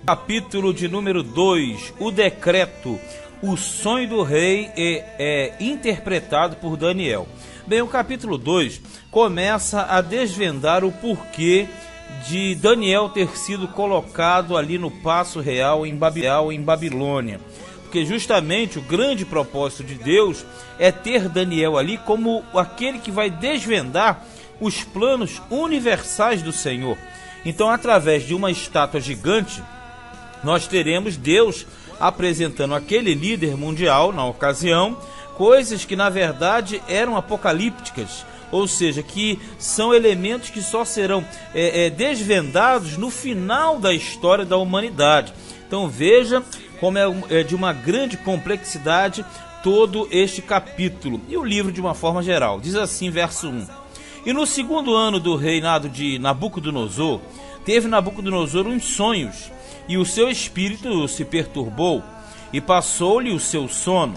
Capítulo de número 2, o decreto, o sonho do rei é interpretado por Daniel. Bem, o capítulo 2 começa a desvendar o porquê de Daniel ter sido colocado ali no Paço Real em Babilônia. Porque justamente o grande propósito de Deus é ter Daniel ali como aquele que vai desvendar os planos universais do Senhor. Então, através de uma estátua gigante, nós teremos Deus apresentando aquele líder mundial, na ocasião, coisas que na verdade eram apocalípticas, ou seja, que são elementos que só serão desvendados no final da história da humanidade. Então veja como é de uma grande complexidade todo este capítulo. E o livro de uma forma geral, diz assim, verso 1. E no segundo ano do reinado de Nabucodonosor, teve Nabucodonosor uns sonhos, e o seu espírito se perturbou, e passou-lhe o seu sono.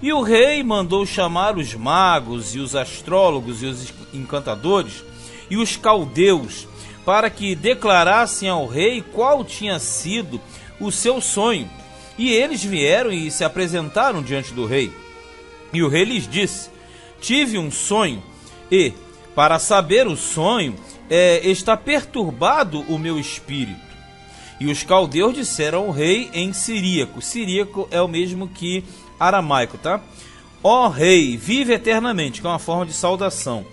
E o rei mandou chamar os magos, e os astrólogos, e os encantadores, e os caldeus, para que declarassem ao rei qual tinha sido o seu sonho. E eles vieram e se apresentaram diante do rei. E o rei lhes disse: tive um sonho, e, para saber o sonho, está perturbado o meu espírito. E os caldeus disseram ao rei em siríaco. Siríaco é o mesmo que aramaico, tá? Ó rei, vive eternamente, que é uma forma de saudação.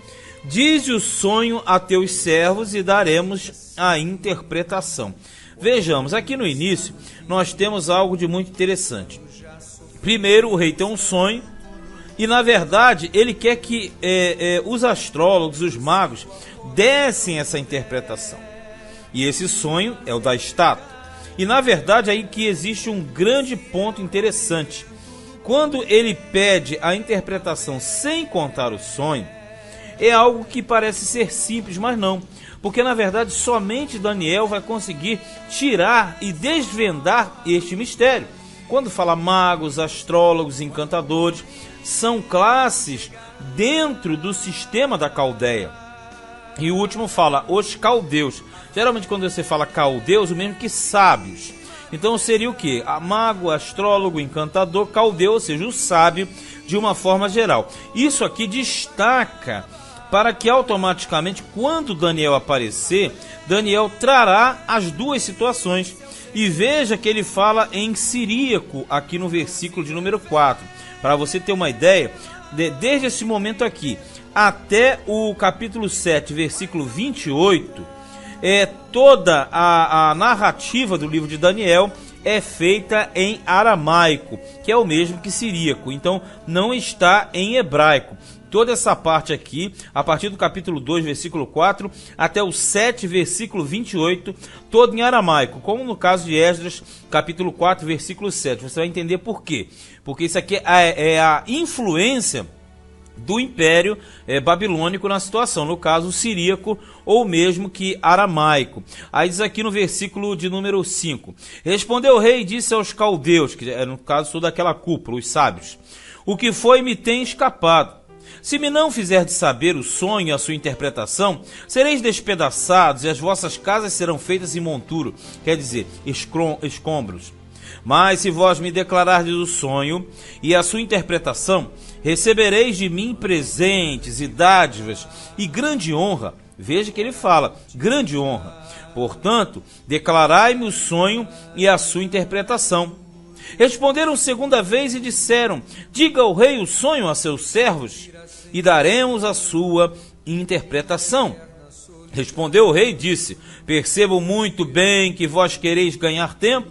Dize o sonho a teus servos e daremos a interpretação. Vejamos, aqui no início, nós temos algo de muito interessante. Primeiro, o rei tem um sonho, e na verdade, ele quer que os astrólogos, os magos, dessem essa interpretação. E esse sonho é o da estátua. E na verdade, aí que existe um grande ponto interessante. Quando ele pede a interpretação sem contar o sonho, é algo que parece ser simples, mas não. Porque na verdade somente Daniel vai conseguir tirar e desvendar este mistério. Quando fala magos, astrólogos, encantadores, são classes dentro do sistema da Caldeia. E o último fala os caldeus. Geralmente quando você fala caldeus, o mesmo que sábios. Então seria o quê? Mago, astrólogo, encantador, caldeu, ou seja, o sábio de uma forma geral. Isso aqui destaca para que automaticamente, quando Daniel aparecer, Daniel trará as duas situações. E veja que ele fala em siríaco aqui no versículo de número 4. Para você ter uma ideia, desde esse momento aqui até o capítulo 7, versículo 28, toda a narrativa do livro de Daniel é feita em aramaico, que é o mesmo que siríaco, então não está em hebraico. Toda essa parte aqui, a partir do capítulo 2, versículo 4, até o 7, versículo 28, todo em aramaico, como no caso de Esdras, capítulo 4, versículo 7. Você vai entender por quê. Porque isso aqui é a influência do Império Babilônico na situação, no caso siríaco ou mesmo que aramaico. Aí diz aqui no versículo de número 5: respondeu o rei e disse aos caldeus, que no caso toda aquela cúpula, os sábios: o que foi me tem escapado. Se me não fizerdes saber o sonho e a sua interpretação, sereis despedaçados e as vossas casas serão feitas em monturo, quer dizer, escombros. Mas se vós me declarardes o sonho e a sua interpretação, recebereis de mim presentes e dádivas e grande honra. Veja que ele fala, grande honra. Portanto, declarai-me o sonho e a sua interpretação. Responderam segunda vez e disseram: diga ao rei o sonho a seus servos, e daremos a sua interpretação. Respondeu o rei e disse: percebo muito bem que vós quereis ganhar tempo,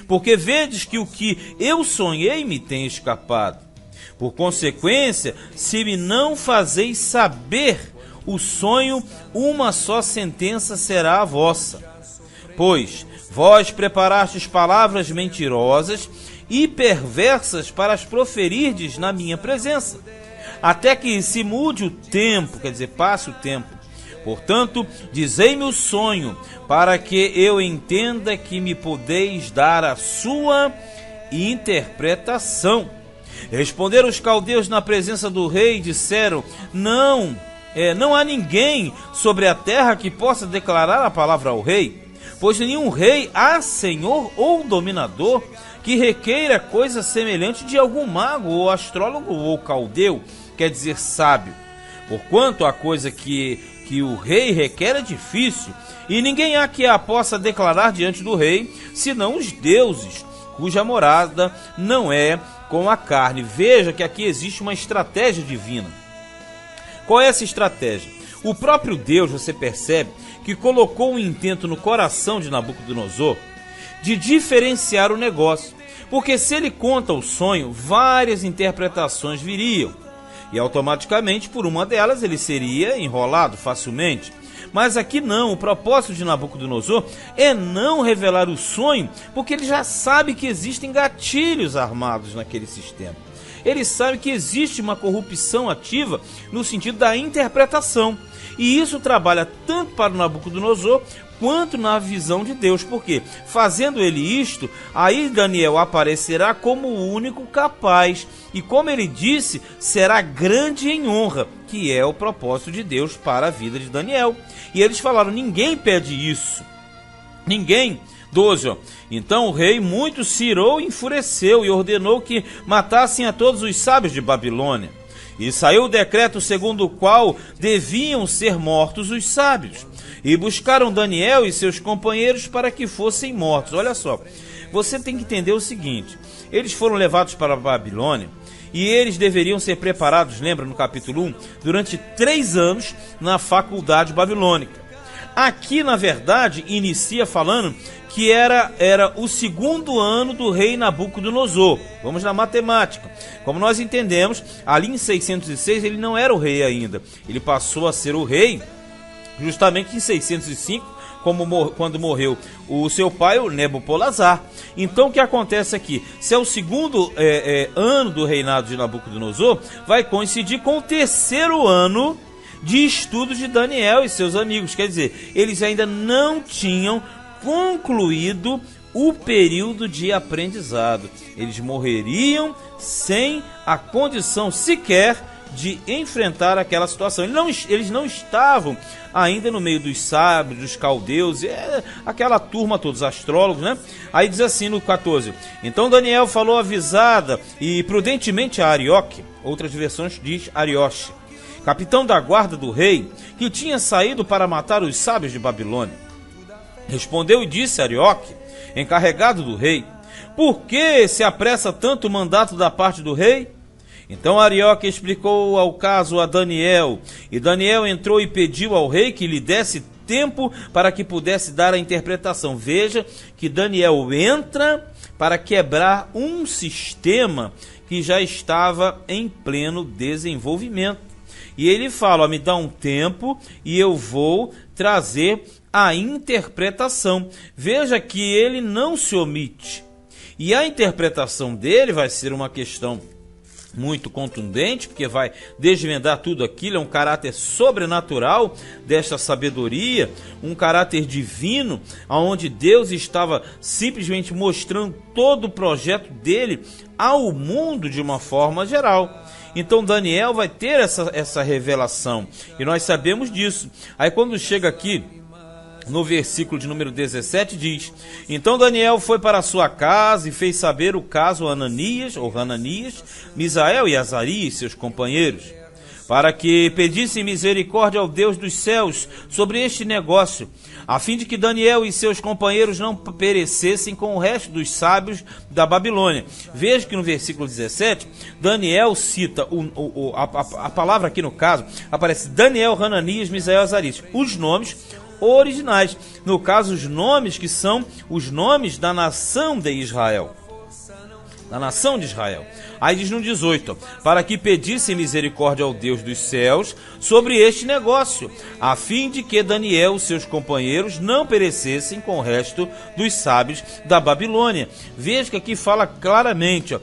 porque vedes que o que eu sonhei me tem escapado. Por consequência, se me não fazeis saber o sonho, uma só sentença será a vossa. Pois vós preparastes palavras mentirosas e perversas para as proferirdes na minha presença, até que se mude o tempo, quer dizer, passe o tempo. Portanto, dizei-me o sonho, para que eu entenda que me podeis dar a sua interpretação. Responderam os caldeus na presença do rei e disseram: não há ninguém sobre a terra que possa declarar a palavra ao rei, pois nenhum rei há senhor ou dominador que requeira coisa semelhante de algum mago ou astrólogo ou caldeu, quer dizer sábio. Porquanto a coisa que o rei requer é difícil, e ninguém há que a possa declarar diante do rei, senão os deuses, cuja morada não é com a carne. Veja que aqui existe uma estratégia divina. Qual é essa estratégia? O próprio Deus, você percebe, que colocou um intento no coração de Nabucodonosor de diferenciar o negócio, porque se ele conta o sonho, várias interpretações viriam, e automaticamente por uma delas ele seria enrolado facilmente. Mas aqui não, o propósito de Nabucodonosor é não revelar o sonho, porque ele já sabe que existem gatilhos armados naquele sistema. Ele sabe que existe uma corrupção ativa no sentido da interpretação. E isso trabalha tanto para o Nabucodonosor quanto na visão de Deus. Porque fazendo ele isto, aí Daniel aparecerá como o único capaz. E como ele disse, será grande em honra, que é o propósito de Deus para a vida de Daniel. E eles falaram, ninguém pede isso. Ninguém. 12. Então o rei muito se irou e enfureceu e ordenou que matassem a todos os sábios de Babilônia. E saiu o decreto segundo o qual deviam ser mortos os sábios. E buscaram Daniel e seus companheiros para que fossem mortos. Olha só, você tem que entender o seguinte, eles foram levados para a Babilônia e eles deveriam ser preparados, lembra no capítulo 1, durante 3 anos na faculdade babilônica. Aqui, na verdade, inicia falando que era o 2º ano do rei Nabucodonosor. Vamos na matemática. Como nós entendemos, ali em 606 ele não era o rei ainda. Ele passou a ser o rei justamente em 605, quando morreu o seu pai, o Nebopolazar. Então o que acontece aqui? Se é o 2º ano do reinado de Nabucodonosor, vai coincidir com o 3º ano de estudos de Daniel e seus amigos. Quer dizer, eles ainda não tinham concluído o período de aprendizado. Eles morreriam sem a condição sequer de enfrentar aquela situação. Eles não estavam ainda no meio dos sábios, dos caldeus, aquela turma todos, astrólogos, né? Aí diz assim no 14, então Daniel falou avisada e prudentemente a Arioque, outras versões diz Arioche, capitão da guarda do rei, que tinha saído para matar os sábios de Babilônia. Respondeu e disse a Arioque, encarregado do rei, por que se apressa tanto o mandato da parte do rei? Então Arioque explicou ao caso a Daniel, e Daniel entrou e pediu ao rei que lhe desse tempo para que pudesse dar a interpretação. Veja que Daniel entra para quebrar um sistema que já estava em pleno desenvolvimento. E ele fala, me dá um tempo e eu vou trazer a interpretação. Veja que ele não se omite. E a interpretação dele vai ser uma questão muito contundente, porque vai desvendar tudo aquilo, é um caráter sobrenatural desta sabedoria, um caráter divino, onde Deus estava simplesmente mostrando todo o projeto dele ao mundo de uma forma geral. Então Daniel vai ter essa revelação, e nós sabemos disso. Aí quando chega aqui, no versículo de número 17 diz, então Daniel foi para a sua casa e fez saber o caso a Hananias, Misael e Azarias, seus companheiros, para que pedissem misericórdia ao Deus dos céus sobre este negócio, a fim de que Daniel e seus companheiros não perecessem com o resto dos sábios da Babilônia. Veja que no versículo 17, Daniel cita, a palavra aqui no caso, aparece Daniel, Hananias, Misael e Azarias, os nomes originais, no caso os nomes que são os nomes da nação de Israel, da nação de Israel. Aí diz no 18, para que pedissem misericórdia ao Deus dos céus sobre este negócio, a fim de que Daniel e seus companheiros não perecessem com o resto dos sábios da Babilônia. Veja que aqui fala claramente,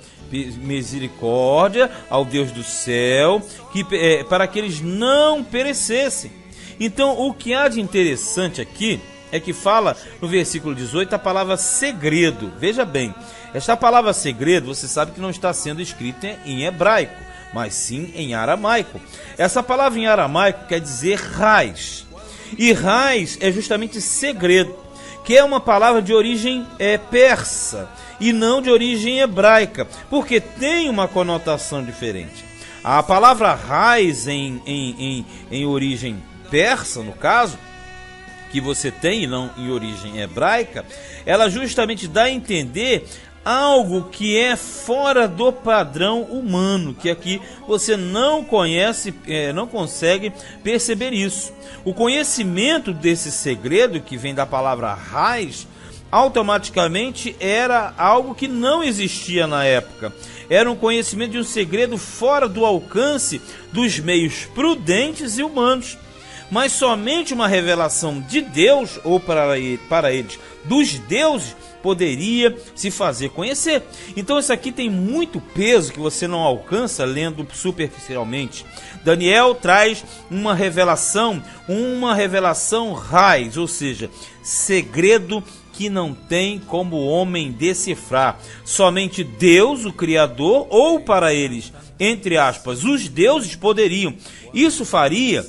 misericórdia ao Deus do céu, para que eles não perecessem. Então, o que há de interessante aqui é que fala no versículo 18 a palavra segredo. Veja bem, esta palavra segredo, você sabe que não está sendo escrita em hebraico, mas sim em aramaico. Essa palavra em aramaico quer dizer raiz. E raiz é justamente segredo. que é uma palavra de origem persa e não de origem hebraica, porque tem uma conotação diferente. A palavra raiz em origem persa, no caso, que você tem e não em origem hebraica, ela justamente dá a entender algo que é fora do padrão humano, que aqui você não conhece, não consegue perceber isso. O conhecimento desse segredo, que vem da palavra raiz, automaticamente era algo que não existia na época. Era um conhecimento de um segredo fora do alcance dos meios prudentes e humanos. Mas somente uma revelação de Deus, ou para eles, dos deuses, poderia se fazer conhecer. Então isso aqui tem muito peso que você não alcança lendo superficialmente. Daniel traz uma revelação raiz, ou seja, segredo que não tem como o homem decifrar. Somente Deus, o Criador, ou para eles, entre aspas, os deuses poderiam. Isso faria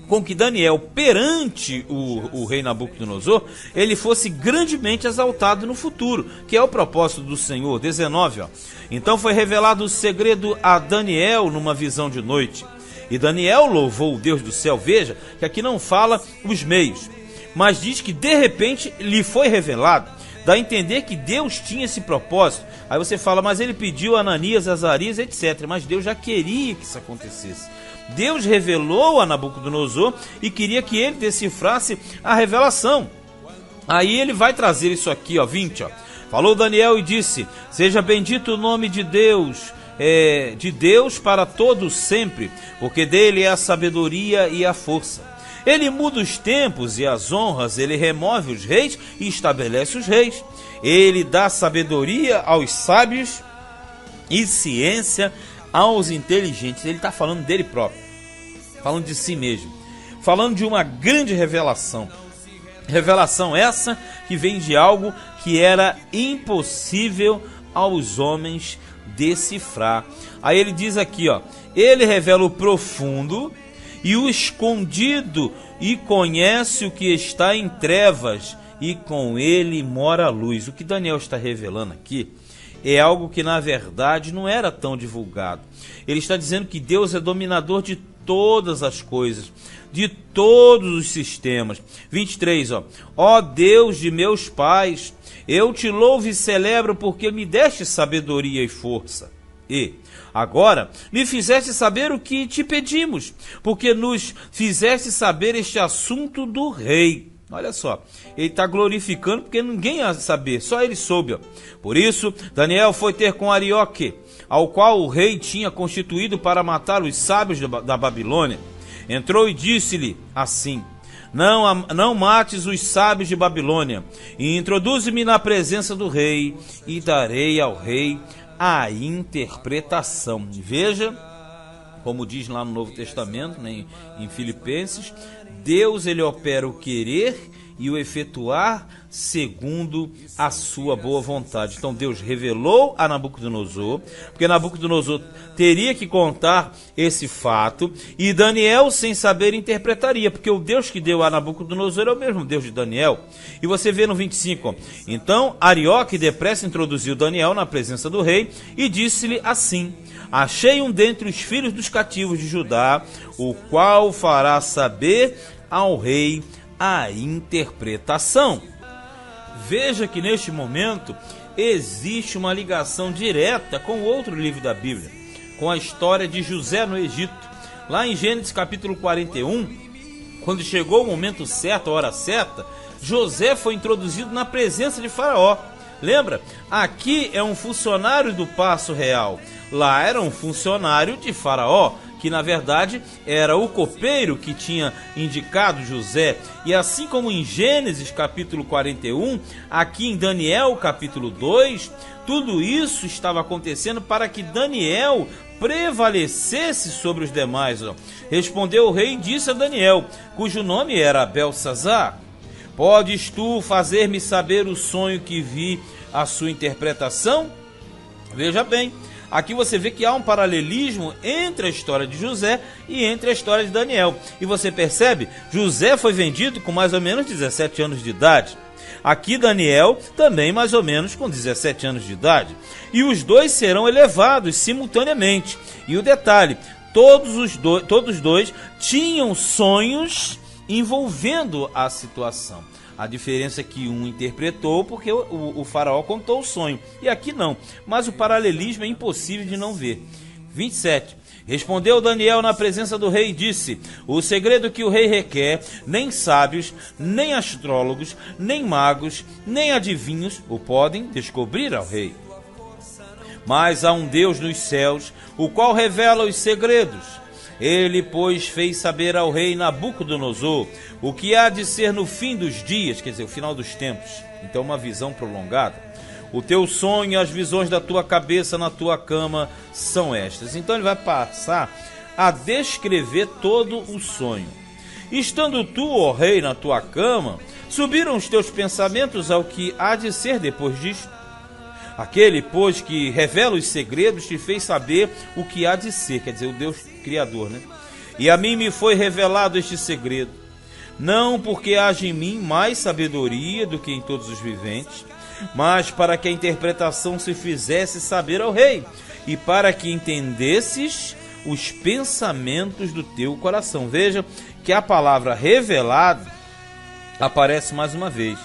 com que Daniel, perante o rei Nabucodonosor, ele fosse grandemente exaltado no futuro, que é o propósito do Senhor. 19, ó. Então foi revelado o segredo a Daniel numa visão de noite. E Daniel louvou o Deus do céu. Veja que aqui não fala os meios, mas diz que de repente lhe foi revelado. Dá a entender que Deus tinha esse propósito. Aí você fala, mas ele pediu a Ananias, Azarias, etc. Mas Deus já queria que isso acontecesse. Deus revelou a Nabucodonosor e queria que ele decifrasse a revelação. Aí ele vai trazer isso aqui, ó, 20, ó. Falou Daniel e disse: seja bendito o nome de Deus para todos sempre, porque dele é a sabedoria e a força. Ele muda os tempos e as honras, ele remove os reis e estabelece os reis. Ele dá sabedoria aos sábios e ciência aos inteligentes. Ele está falando dele próprio, falando de si mesmo, falando de uma grande revelação. Revelação essa que vem de algo que era impossível aos homens decifrar. Aí ele diz aqui, ó, ele revela o profundo e o escondido, e conhece o que está em trevas, e com ele mora a luz. O que Daniel está revelando aqui é algo que na verdade não era tão divulgado. Ele está dizendo que Deus é dominador de todas as coisas, de todos os sistemas. 23, ó Deus de meus pais, eu te louvo e celebro porque me deste sabedoria e força. E agora me fizeste saber o que te pedimos, porque nos fizeste saber este assunto do rei. Olha só, ele está glorificando porque ninguém ia saber, só ele soube. Por isso, Daniel foi ter com Arioque, ao qual o rei tinha constituído para matar os sábios da Babilônia. Entrou e disse-lhe assim: não mates os sábios de Babilônia, e introduze-me na presença do rei, e darei ao rei a interpretação. Veja, como diz lá no Novo Testamento, né, em Filipenses, Deus ele opera o querer e o efetuar segundo a sua boa vontade. Então Deus revelou a Nabucodonosor, porque Nabucodonosor teria que contar esse fato, e Daniel, sem saber, interpretaria, porque o Deus que deu a Nabucodonosor é o mesmo Deus de Daniel. E você vê no 25, então Arioque depressa introduziu Daniel na presença do rei e disse-lhe assim: achei um dentre os filhos dos cativos de Judá, o qual fará saber ao rei a interpretação. Veja que neste momento existe uma ligação direta com outro livro da Bíblia, com a história de José no Egito. Lá em Gênesis capítulo 41, quando chegou o momento certo, a hora certa, José foi introduzido na presença de Faraó. Lembra? Aqui é um funcionário do Paço Real, lá era um funcionário de Faraó, que na verdade era o copeiro que tinha indicado José. E assim como em Gênesis capítulo 41, aqui em Daniel capítulo 2, tudo isso estava acontecendo para que Daniel prevalecesse sobre os demais. Respondeu o rei e disse a Daniel, cujo nome era Belsazar: podes tu fazer-me saber o sonho que vi, a sua interpretação? Veja bem, aqui você vê que há um paralelismo entre a história de José e entre a história de Daniel. E você percebe, José foi vendido com mais ou menos 17 anos de idade. Aqui Daniel, também mais ou menos com 17 anos de idade. E os dois serão elevados simultaneamente. E o detalhe, todos dois tinham sonhos envolvendo a situação. A diferença é que um interpretou porque o faraó contou o sonho. E aqui não. Mas o paralelismo é impossível de não ver. 27. Respondeu Daniel na presença do rei e disse: o segredo que o rei requer, nem sábios, nem astrólogos, nem magos, nem adivinhos o podem descobrir ao rei. Mas há um Deus nos céus, o qual revela os segredos. Ele, pois, fez saber ao rei Nabucodonosor o que há de ser no fim dos dias, quer dizer, o final dos tempos. Então, uma visão prolongada. O teu sonho e as visões da tua cabeça na tua cama são estas. Então ele vai passar a descrever todo o sonho. Estando tu, ó rei, na tua cama, subiram os teus pensamentos ao que há de ser depois disto. Aquele, pois, que revela os segredos, te fez saber o que há de ser, quer dizer, o Deus Criador, né? E a mim me foi revelado este segredo, não porque haja em mim mais sabedoria do que em todos os viventes, mas para que a interpretação se fizesse saber ao rei, e para que entendesses os pensamentos do teu coração. Veja que a palavra revelado aparece mais uma vez.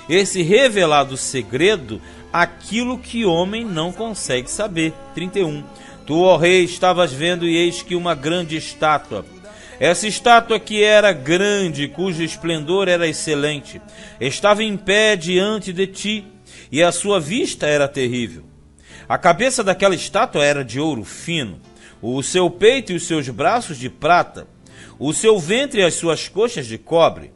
Esse revelado segredo, aquilo que homem não consegue saber. 31. Tu, ó rei, estavas vendo, e eis que uma grande estátua. Essa estátua, que era grande, cujo esplendor era excelente, estava em pé diante de ti, e a sua vista era terrível. A cabeça daquela estátua era de ouro fino, o seu peito e os seus braços de prata, o seu ventre e as suas coxas de cobre,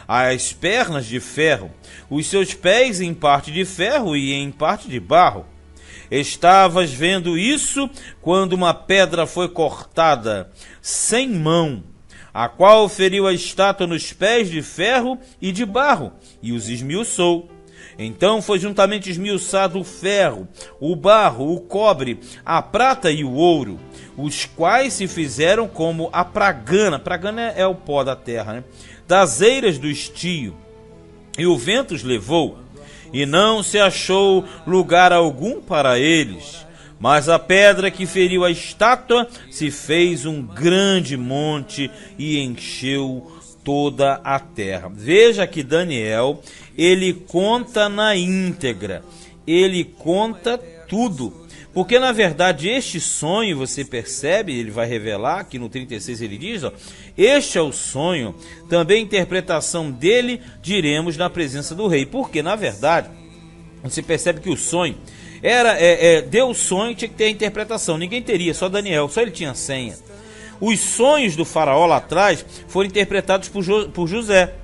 as pernas de ferro, os seus pés em parte de ferro e em parte de barro. Estavas vendo isso quando uma pedra foi cortada sem mão, a qual feriu a estátua nos pés de ferro e de barro, e os esmiuçou. Então foi juntamente esmiuçado o ferro, o barro, o cobre, a prata e o ouro, os quais se fizeram como a pragana. Pragana é o pó da terra, né? Das eiras do estio. E o vento os levou, e não se achou lugar algum para eles. Mas a pedra que feriu a estátua se fez um grande monte e encheu toda a terra. Veja que Daniel, ele conta na íntegra, ele conta tudo. Porque na verdade este sonho, você percebe, ele vai revelar, aqui no 36 ele diz, ó, este é o sonho, também a interpretação dele diremos na presença do rei. Porque na verdade, você percebe que o sonho deu o sonho, tinha que ter a interpretação, ninguém teria, só Daniel, só ele tinha senha. Os sonhos do faraó lá atrás foram interpretados por José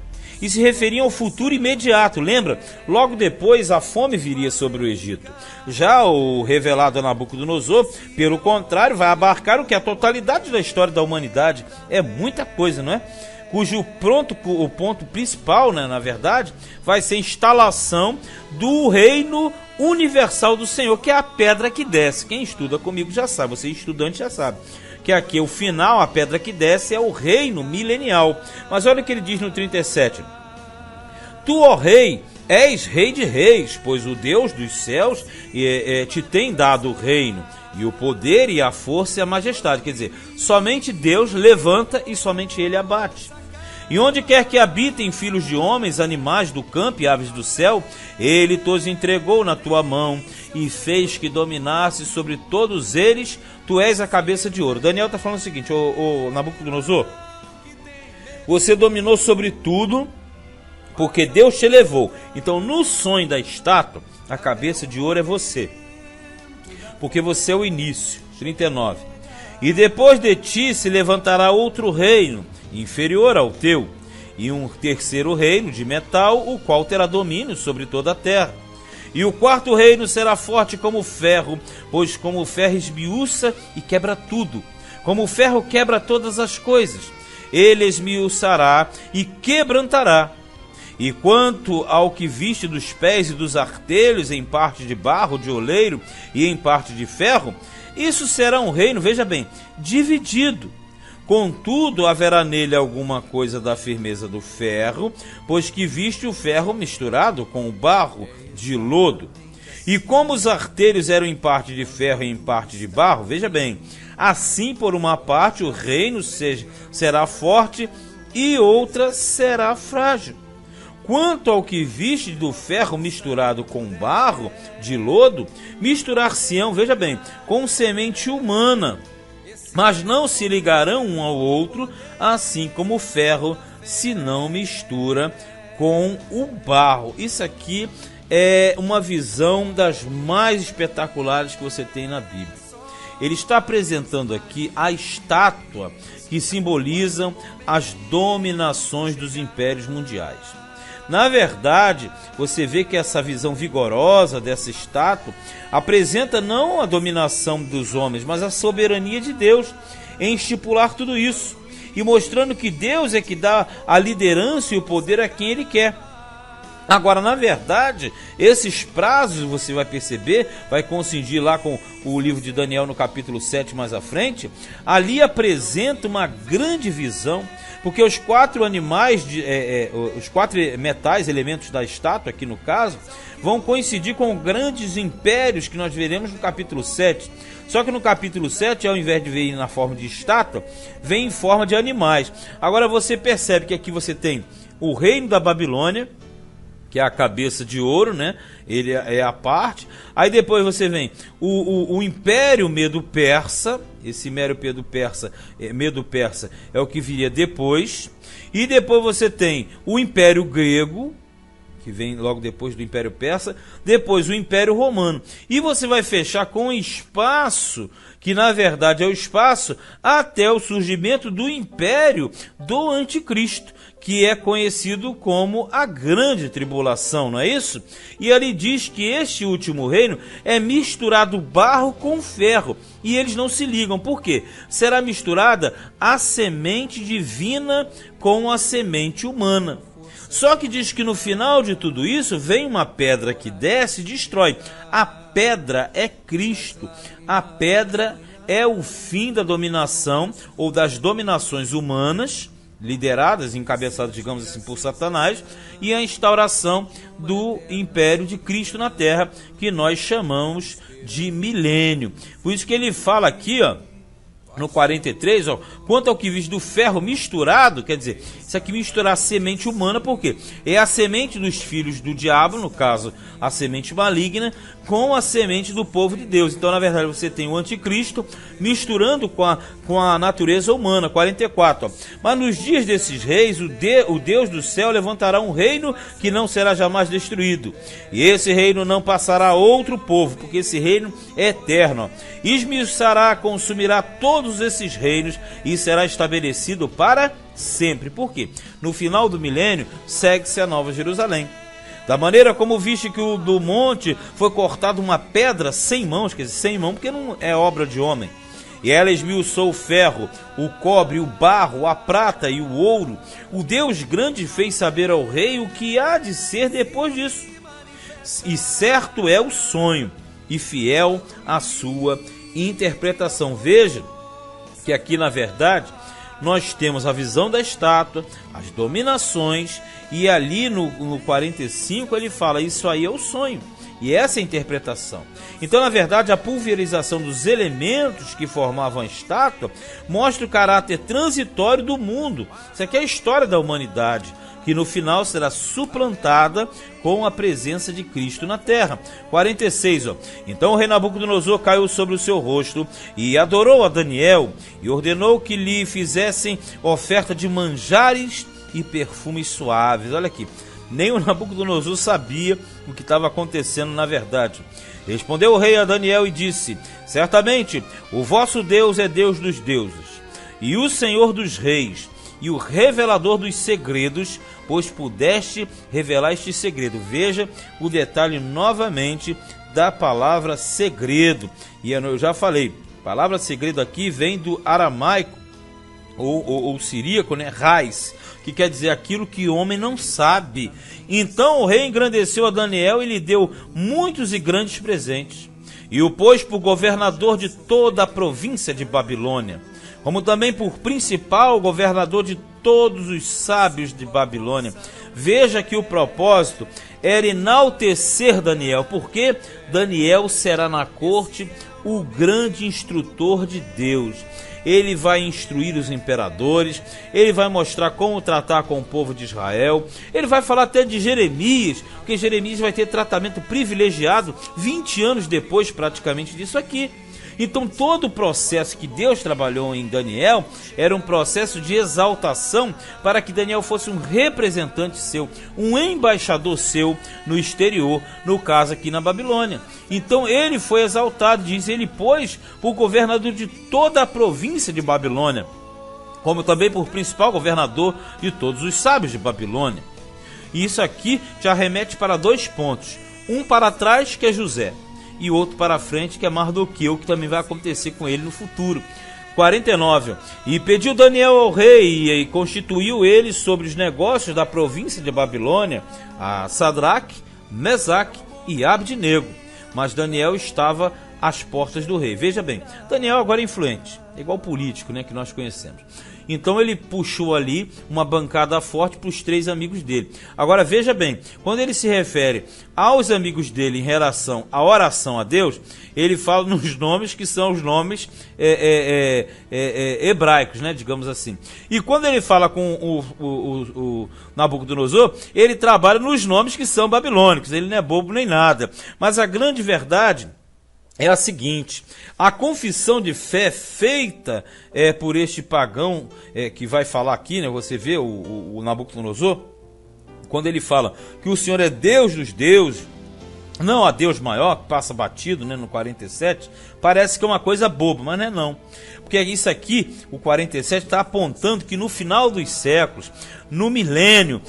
e se referiam ao futuro imediato. Lembra? Logo depois a fome viria sobre o Egito. Já o revelado a Nabucodonosor, pelo contrário, vai abarcar o que? A totalidade da história da humanidade. É muita coisa, não é? Cujo o ponto principal, né, na verdade, vai ser a instalação do reino universal do Senhor, que é a pedra que desce. Quem estuda comigo já sabe, você estudante já sabe, que aqui o final, a pedra que desce, é o reino milenial. Mas olha o que ele diz no 37. Tu, ó rei, és rei de reis, pois o Deus dos céus te tem dado o reino, e o poder e a força e a majestade. Quer dizer, somente Deus levanta e somente Ele abate. E onde quer que habitem filhos de homens, animais do campo e aves do céu, Ele tos entregou na tua mão e fez que dominasse sobre todos eles. Tu és a cabeça de ouro. Daniel está falando o seguinte, ô Nabucodonosor, você dominou sobre tudo porque Deus te levou. Então no sonho da estátua, a cabeça de ouro é você, porque você é o início. 39. E depois de ti se levantará outro reino, inferior ao teu, e um terceiro reino de metal, o qual terá domínio sobre toda a terra. E o quarto reino será forte como o ferro, pois como o ferro esmiuça e quebra tudo, como o ferro quebra todas as coisas, ele esmiuçará e quebrantará. E quanto ao que viste dos pés e dos artelhos, em parte de barro, de oleiro e em parte de ferro, isso será um reino, veja bem, dividido, Contudo, haverá nele alguma coisa da firmeza do ferro, pois que viste o ferro misturado com o barro de lodo. E como os artelhos eram em parte de ferro e em parte de barro, veja bem, assim por uma parte o reino será forte e outra será frágil. Quanto ao que viste do ferro misturado com barro de lodo, misturar-se-ão, veja bem, com semente humana, mas não se ligarão um ao outro, assim como o ferro se não mistura com o barro. Isso aqui é uma visão das mais espetaculares que você tem na Bíblia. Ele está apresentando aqui a estátua que simboliza as dominações dos impérios mundiais. Na verdade, você vê que essa visão vigorosa dessa estátua apresenta não a dominação dos homens, mas a soberania de Deus em estipular tudo isso e mostrando que Deus é que dá a liderança e o poder a quem Ele quer. Agora, na verdade, esses prazos, você vai perceber, vai coincidir lá com o livro de Daniel no capítulo 7 mais à frente, ali apresenta uma grande visão, porque os 4 animais, os 4 metais, elementos da estátua, aqui no caso, vão coincidir com grandes impérios que nós veremos no capítulo 7. Só que no capítulo 7, ao invés de vir na forma de estátua, vem em forma de animais. Agora você percebe que aqui você tem o reino da Babilônia, que é a cabeça de ouro, né? Ele é a parte. Aí depois você vem o Império Medo-Persa. Esse Medo-Persa é o que viria depois. E depois você tem o Império Grego, que vem logo depois do Império Persa. Depois o Império Romano. E você vai fechar com o espaço, que na verdade é o espaço até o surgimento do Império do Anticristo, que é conhecido como a Grande Tribulação, não é isso? E ali diz que este último reino é misturado barro com ferro, e eles não se ligam. Por quê? Será misturada a semente divina com a semente humana. Só que diz que no final de tudo isso vem uma pedra que desce e destrói. A pedra é Cristo. A pedra é o fim da dominação ou das dominações humanas, lideradas, encabeçadas, digamos assim, por Satanás, e a instauração do império de Cristo na terra, que nós chamamos de milênio. Por isso que ele fala aqui, ó, no 43, ó, quanto ao que viste do ferro misturado, quer dizer, isso aqui misturar a semente humana, porque é a semente dos filhos do diabo, no caso, a semente maligna, com a semente do povo de Deus. Então, na verdade, você tem o anticristo misturando com a natureza humana. 44, ó. Mas nos dias desses reis, o Deus do céu levantará um reino que não será jamais destruído. E esse reino não passará a outro povo, porque esse reino é eterno. Esmiuçará, consumirá todos esses reinos e será estabelecido para sempre. Por quê? No final do milênio, segue-se a Nova Jerusalém. Da maneira como viste que do monte foi cortada uma pedra sem mãos, quer dizer, sem mão, porque não é obra de homem. E ela esmiuçou o ferro, o cobre, o barro, a prata e o ouro. O Deus grande fez saber ao rei o que há de ser depois disso. E certo é o sonho, e fiel a sua interpretação. Veja que aqui, na verdade, nós temos a visão da estátua, as dominações, e ali no 45 ele fala, isso aí é o sonho, e essa é a interpretação. Então, na verdade, a pulverização dos elementos que formavam a estátua mostra o caráter transitório do mundo. Isso aqui é a história da humanidade, que no final será suplantada com a presença de Cristo na terra. 46, ó. Então o rei Nabucodonosor caiu sobre o seu rosto e adorou a Daniel e ordenou que lhe fizessem oferta de manjares e perfumes suaves. Olha aqui, nem o Nabucodonosor sabia o que estava acontecendo na verdade. Respondeu o rei a Daniel e disse, certamente o vosso Deus é Deus dos deuses e o Senhor dos reis, e o revelador dos segredos, pois pudeste revelar este segredo. Veja o detalhe novamente da palavra segredo. E eu já falei, palavra segredo aqui vem do aramaico, ou siríaco, né? Rais, que quer dizer aquilo que o homem não sabe. Então o rei engrandeceu a Daniel e lhe deu muitos e grandes presentes. E o pôs por governador de toda a província de Babilônia. como também por principal governador de todos os sábios de Babilônia. Veja que o propósito era enaltecer Daniel, porque Daniel será na corte o grande instrutor de Deus. Ele vai instruir os imperadores, ele vai mostrar como tratar com o povo de Israel, ele vai falar até de Jeremias, porque Jeremias vai ter tratamento privilegiado 20 anos depois praticamente disso aqui. Então todo o processo que Deus trabalhou em Daniel era um processo de exaltação para que Daniel fosse um representante seu, um embaixador seu no exterior, no caso aqui na Babilônia. Então ele foi exaltado, diz ele, pois, por governador de toda a província de Babilônia, como também por principal governador de todos os sábios de Babilônia. E isso aqui já remete para 2 pontos, um para trás, que é José, e outro para frente, que é Mardoqueu, que também vai acontecer com ele no futuro. 49. E pediu Daniel ao rei, e constituiu ele sobre os negócios da província de Babilônia, a Sadraque, Mesaque e Abdenego. Mas Daniel estava às portas do rei. Veja bem, Daniel agora é influente, igual político, né, que nós conhecemos. Então ele puxou ali uma bancada forte para os 3 amigos dele. Agora veja bem, quando ele se refere aos amigos dele em relação à oração a Deus, ele fala nos nomes que são os nomes hebraicos, né, digamos assim. E quando ele fala com o Nabucodonosor, ele trabalha nos nomes que são babilônicos, ele não é bobo nem nada. Mas a grande verdade é a seguinte: a confissão de fé feita por este pagão que vai falar aqui, né? Você vê o Nabucodonosor, quando ele fala que o Senhor é Deus dos deuses, não há Deus maior, que passa batido, né, no 47, parece que é uma coisa boba, mas não é não. Porque isso aqui, o 47, está apontando que no final dos séculos, no milênio,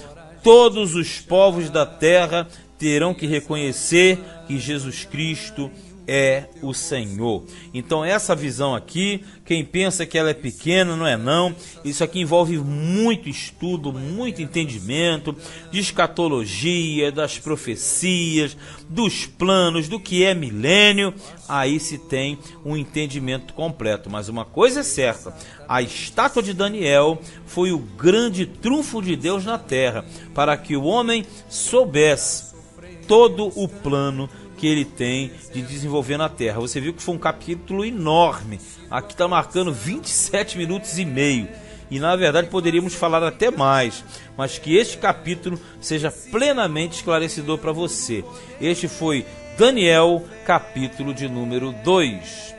todos os povos da terra terão que reconhecer que Jesus Cristo é o Senhor. Então essa visão aqui, quem pensa que ela é pequena, não é não. Isso aqui envolve muito estudo, muito entendimento de escatologia, das profecias, dos planos, do que é milênio. Aí se tem um entendimento completo. Mas uma coisa é certa: a estátua de Daniel foi o grande trunfo de Deus na terra, para que o homem soubesse todo o plano que ele tem de desenvolver na terra. Você viu que foi um capítulo enorme. Aqui está marcando 27 minutos e meio. E na verdade poderíamos falar até mais, mas que este capítulo seja plenamente esclarecedor para você. Este foi Daniel, capítulo de número 2.